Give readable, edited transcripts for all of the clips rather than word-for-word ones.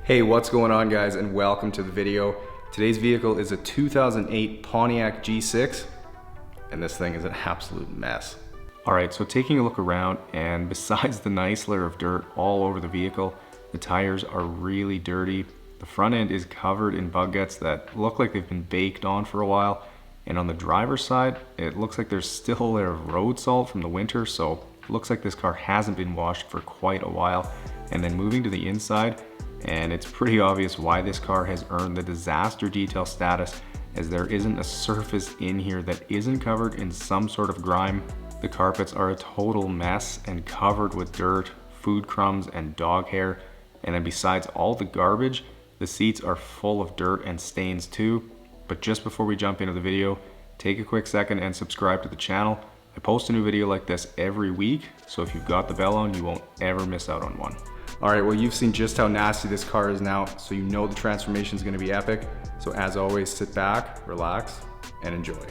Hey, what's going on guys, and welcome to the video. Today's vehicle is a 2008 Pontiac G6, and this thing is an absolute mess. Alright, so taking a look around, and besides the nice layer of dirt all over the vehicle, the tires are really dirty. The front end is covered in bug guts that look like they've been baked on for a while, and on the driver's side, it looks like there's still a layer of road salt from the winter, so it looks like this car hasn't been washed for quite a while. And then moving to the inside, and it's pretty obvious why this car has earned the disaster detail status, as there isn't a surface in here that isn't covered in some sort of grime. The carpets are a total mess and covered with dirt, food crumbs, and dog hair. And then besides all the garbage, the seats are full of dirt and stains too. But just before we jump into the video, take a quick second and subscribe to the channel. I post a new video like this every week, so if you've got the bell on, you won't ever miss out on one. All right, well, you've seen just how nasty this car is now, so you know the transformation is going to be epic. So as always, sit back, relax, and enjoy.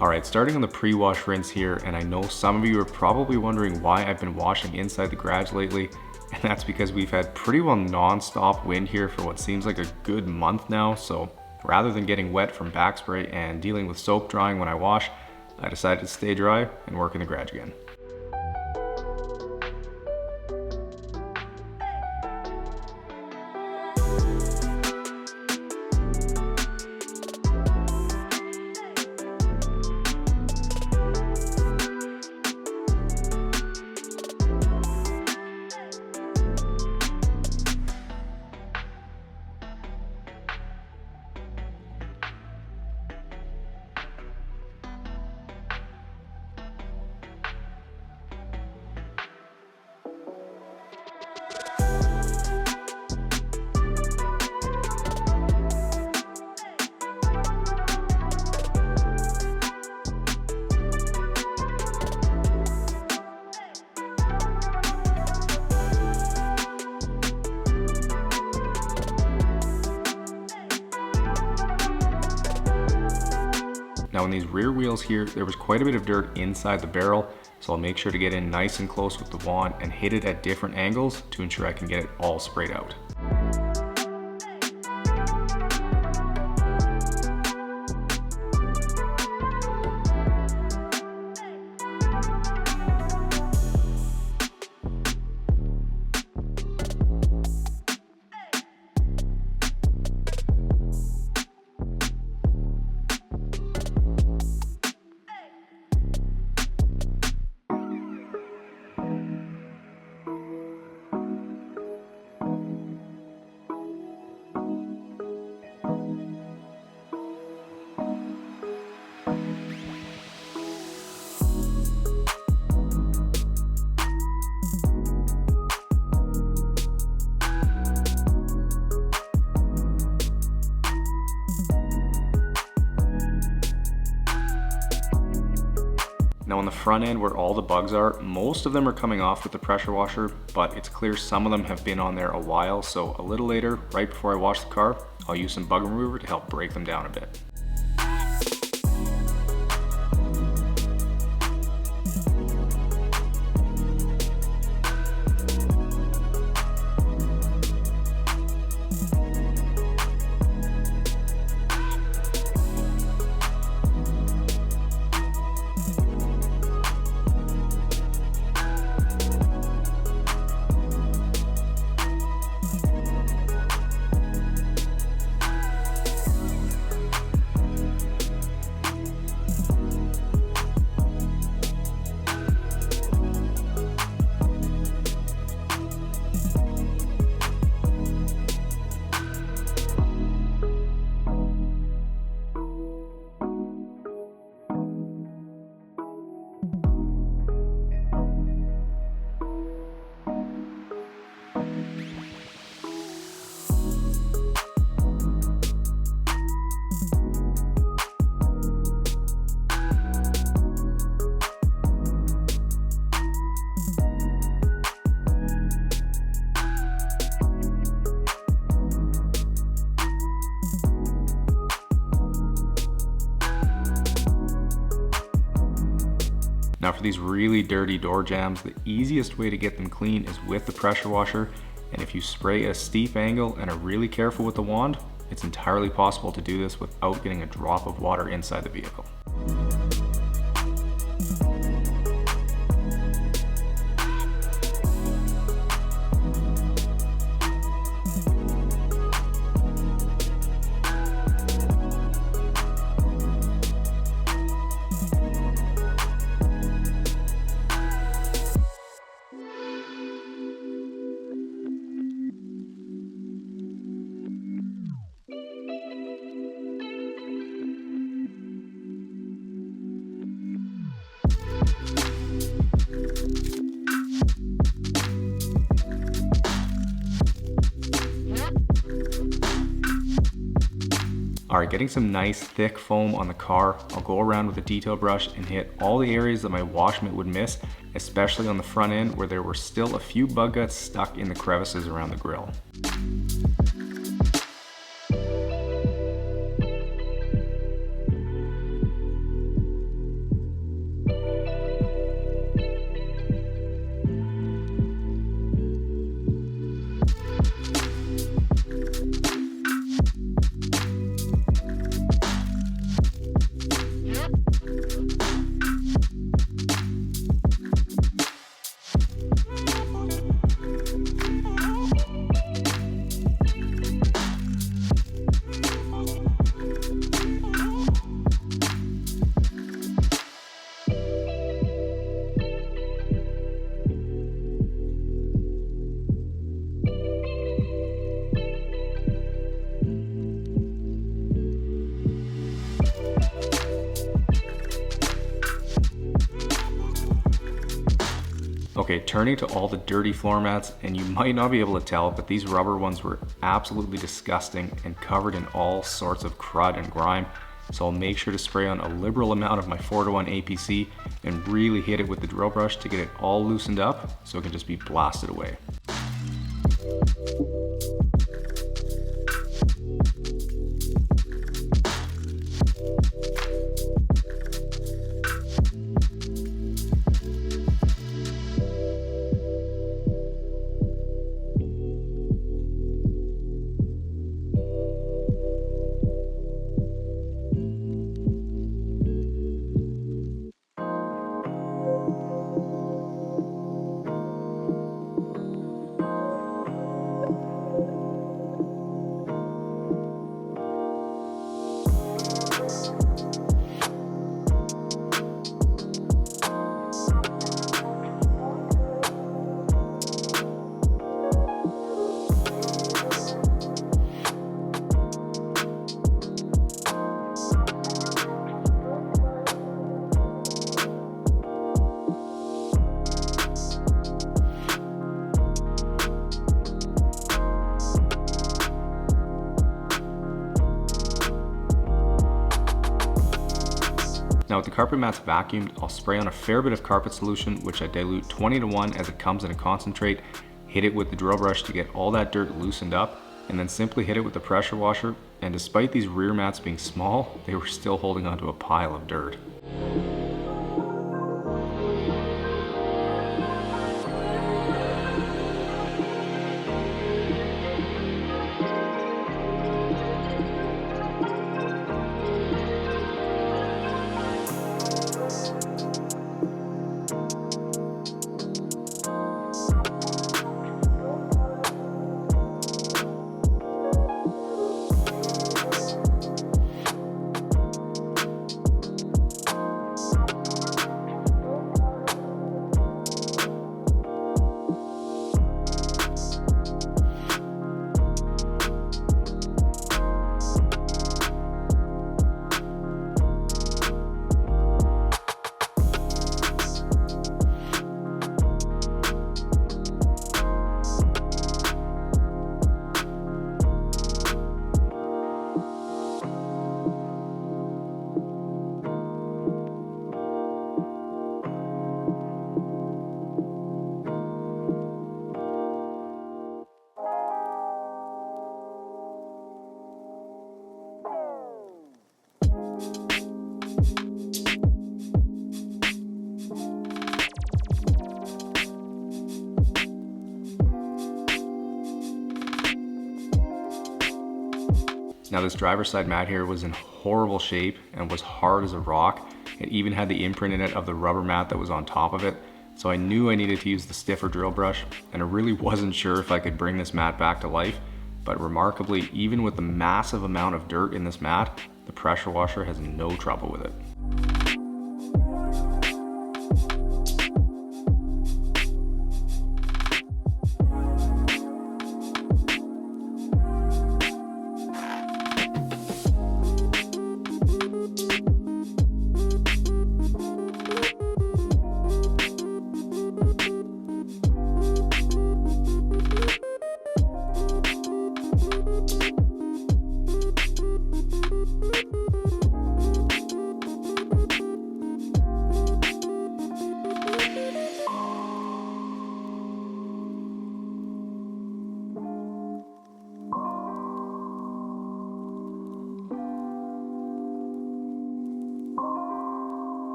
All right, starting on the pre-wash rinse here, and I know some of you are probably wondering why I've been washing inside the garage lately, and that's because we've had pretty well non-stop wind here for what seems like a good month now. So rather than getting wet from back spray and dealing with soap drying when I wash, I decided to stay dry and work in the garage again. Now on these rear wheels here, there was quite a bit of dirt inside the barrel, so I'll make sure to get in nice and close with the wand and hit it at different angles to ensure I can get it all sprayed out. Now on the front end where all the bugs are, most of them are coming off with the pressure washer, but it's clear some of them have been on there a while, so a little later, right before I wash the car, I'll use some bug remover to help break them down a bit. Now for these really dirty door jambs, the easiest way to get them clean is with the pressure washer. And if you spray at a steep angle and are really careful with the wand, it's entirely possible to do this without getting a drop of water inside the vehicle. Alright, getting some nice thick foam on the car, I'll go around with a detail brush and hit all the areas that my wash mitt would miss, especially on the front end where there were still a few bug guts stuck in the crevices around the grille. Okay, turning to all the dirty floor mats, and you might not be able to tell, but these rubber ones were absolutely disgusting and covered in all sorts of crud and grime. So I'll make sure to spray on a liberal amount of my 4:1 APC and really hit it with the drill brush to get it all loosened up so it can just be blasted away. Now with the carpet mats vacuumed, I'll spray on a fair bit of carpet solution, which I dilute 20:1 as it comes in a concentrate, hit it with the drill brush to get all that dirt loosened up, and then simply hit it with the pressure washer, and despite these rear mats being small, they were still holding onto a pile of dirt. Now this driver's side mat here was in horrible shape and was hard as a rock. It even had the imprint in it of the rubber mat that was on top of it. So I knew I needed to use the stiffer drill brush, and I really wasn't sure if I could bring this mat back to life. But remarkably, even with the massive amount of dirt in this mat, the pressure washer has no trouble with it.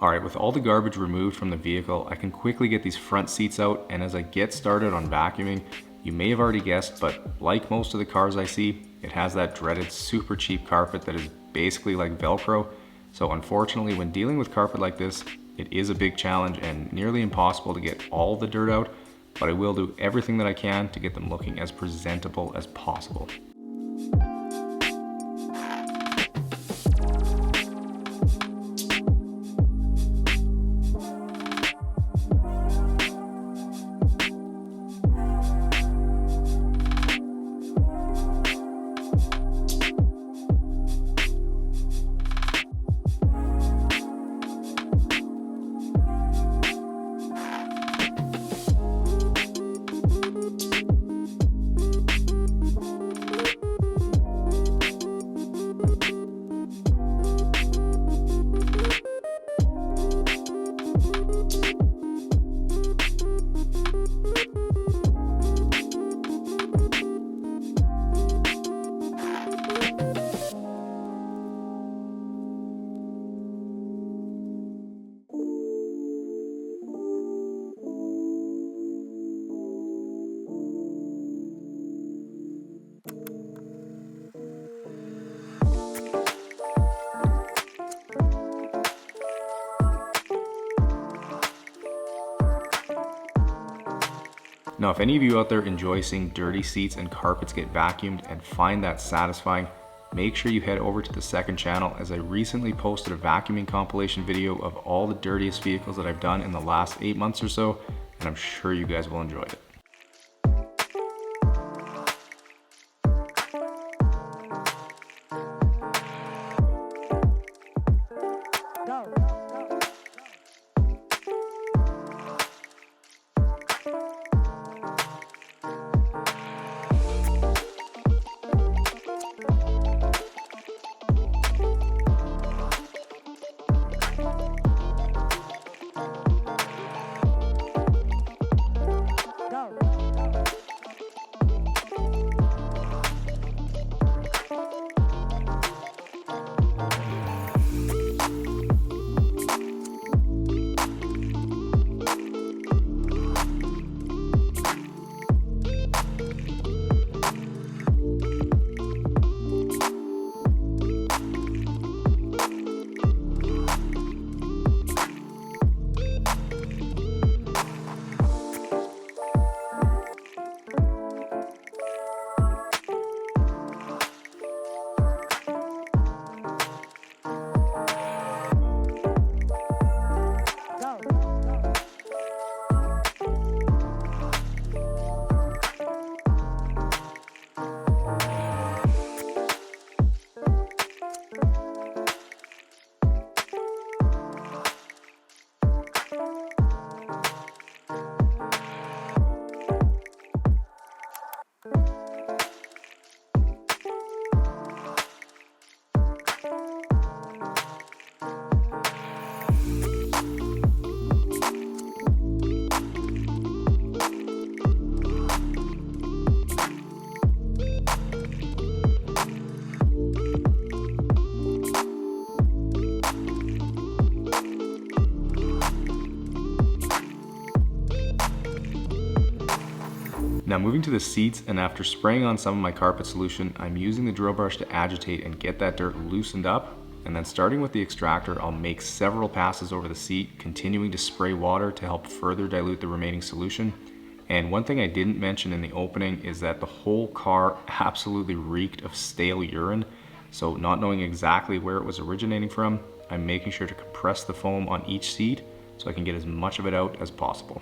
Alright, with all the garbage removed from the vehicle, I can quickly get these front seats out, and as I get started on vacuuming, you may have already guessed, but like most of the cars I see, it has that dreaded super cheap carpet that is basically like Velcro. So unfortunately, when dealing with carpet like this, it is a big challenge and nearly impossible to get all the dirt out, but I will do everything that I can to get them looking as presentable as possible. Now, if any of you out there enjoy seeing dirty seats and carpets get vacuumed and find that satisfying, make sure you head over to the second channel, as I recently posted a vacuuming compilation video of all the dirtiest vehicles that I've done in the last 8 months or so, and I'm sure you guys will enjoy it. Go. Now moving to the seats, and after spraying on some of my carpet solution, I'm using the drill brush to agitate and get that dirt loosened up. And then starting with the extractor, I'll make several passes over the seat, continuing to spray water to help further dilute the remaining solution. And one thing I didn't mention in the opening is that the whole car absolutely reeked of stale urine. So not knowing exactly where it was originating from, I'm making sure to compress the foam on each seat so I can get as much of it out as possible.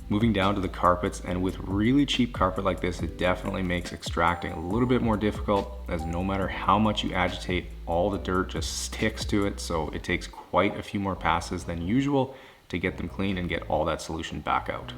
Moving down to the carpets, and with really cheap carpet like this, it definitely makes extracting a little bit more difficult, as no matter how much you agitate, all the dirt just sticks to it. So it takes quite a few more passes than usual to get them clean and get all that solution back out.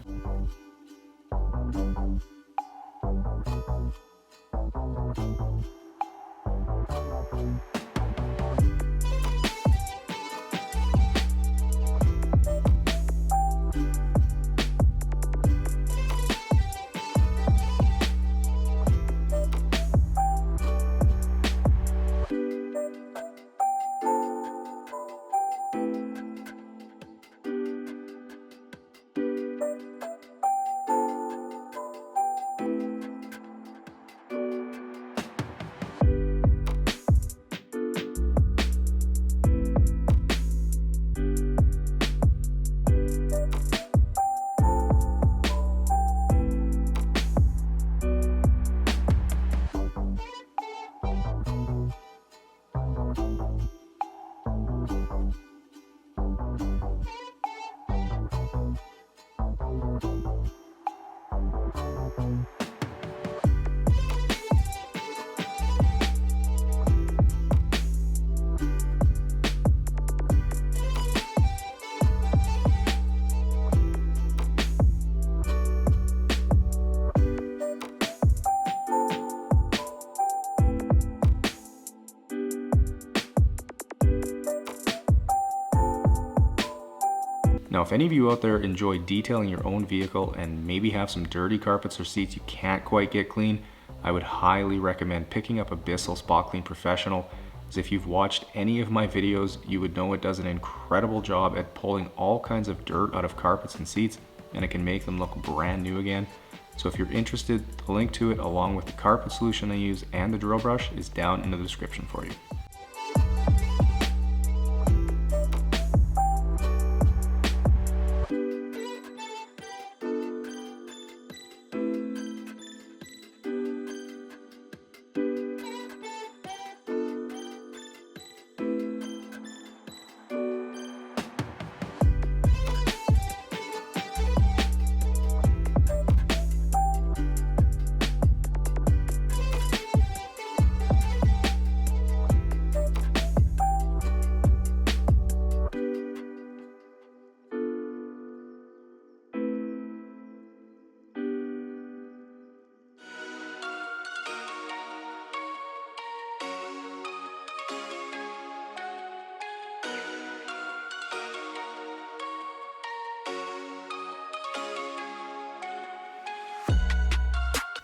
Now, if any of you out there enjoy detailing your own vehicle and maybe have some dirty carpets or seats you can't quite get clean, I would highly recommend picking up a Bissell Spot Clean Professional, as if you've watched any of my videos, you would know it does an incredible job at pulling all kinds of dirt out of carpets and seats, and it can make them look brand new again. So if you're interested, the link to it along with the carpet solution I use and the drill brush is down in the description for you.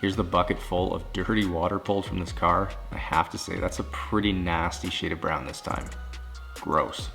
Here's the bucket full of dirty water pulled from this car. I have to say, that's a pretty nasty shade of brown this time. Gross.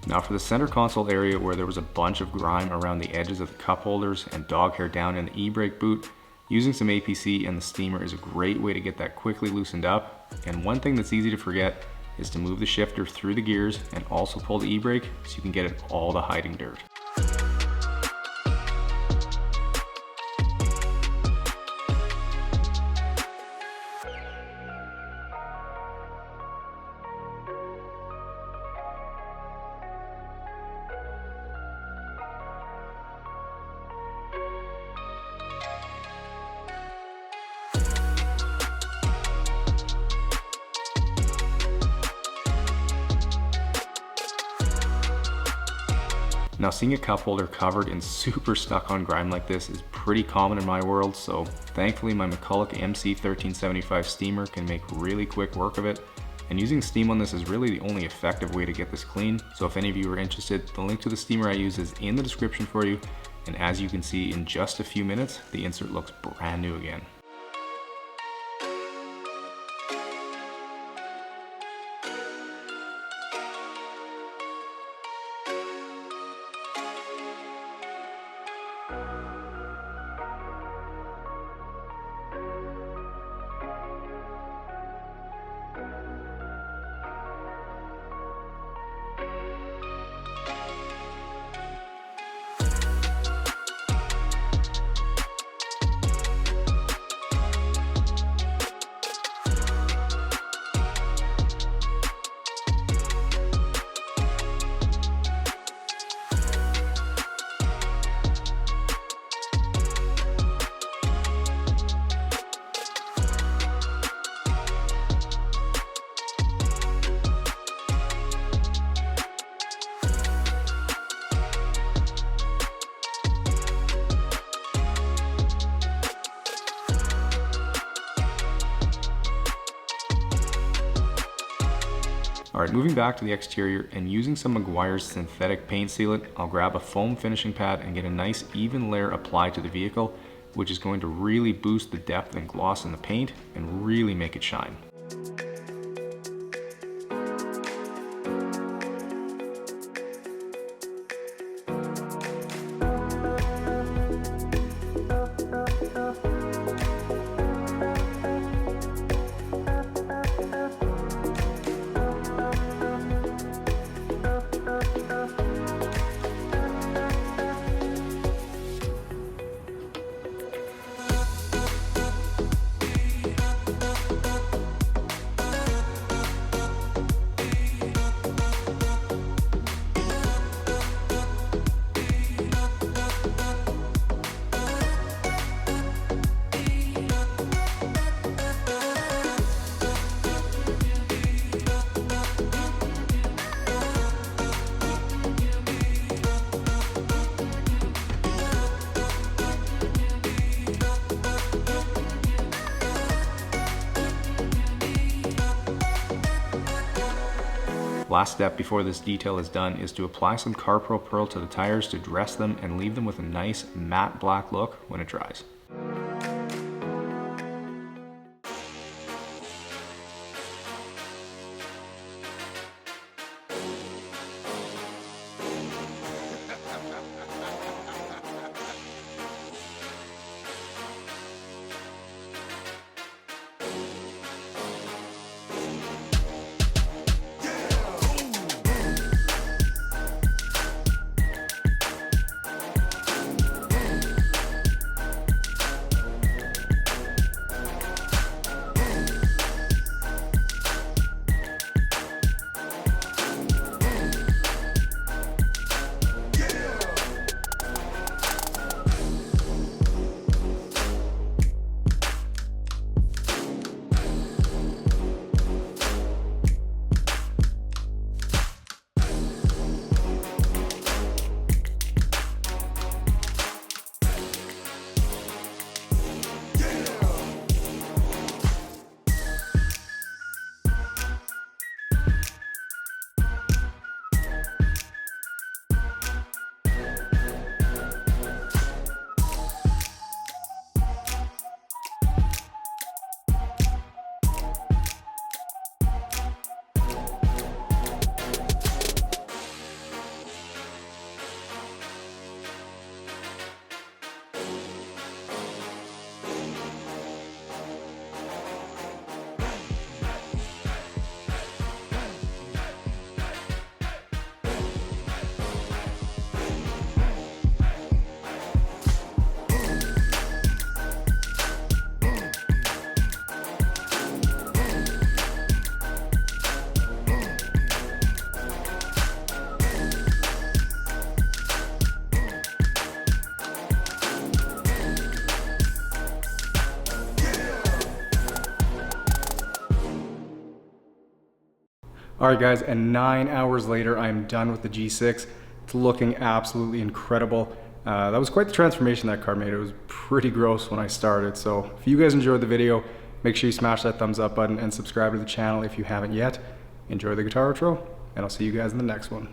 Now for the center console area where there was a bunch of grime around the edges of the cup holders and dog hair down in the e-brake boot, using some APC and the steamer is a great way to get that quickly loosened up. And one thing that's easy to forget is to move the shifter through the gears and also pull the e-brake so you can get at all the hiding dirt. Now seeing a cup holder covered in super stuck on grime like this is pretty common in my world, so thankfully my McCulloch MC1375 steamer can make really quick work of it, and using steam on this is really the only effective way to get this clean. So if any of you are interested, the link to the steamer I use is in the description for you, and as you can see in just a few minutes, the insert looks brand new again. Alright, moving back to the exterior and using some Meguiar's synthetic paint sealant, I'll grab a foam finishing pad and get a nice even layer applied to the vehicle, which is going to really boost the depth and gloss in the paint and really make it shine. Last step before this detail is done is to apply some CarPro Pearl to the tires to dress them and leave them with a nice matte black look when it dries. All right guys, and 9 hours later, I am done with the G6. It's looking absolutely incredible. That was quite the transformation that car made. It was pretty gross when I started. So if you guys enjoyed the video, make sure you smash that thumbs up button and subscribe to the channel if you haven't yet. Enjoy the guitar outro, and I'll see you guys in the next one.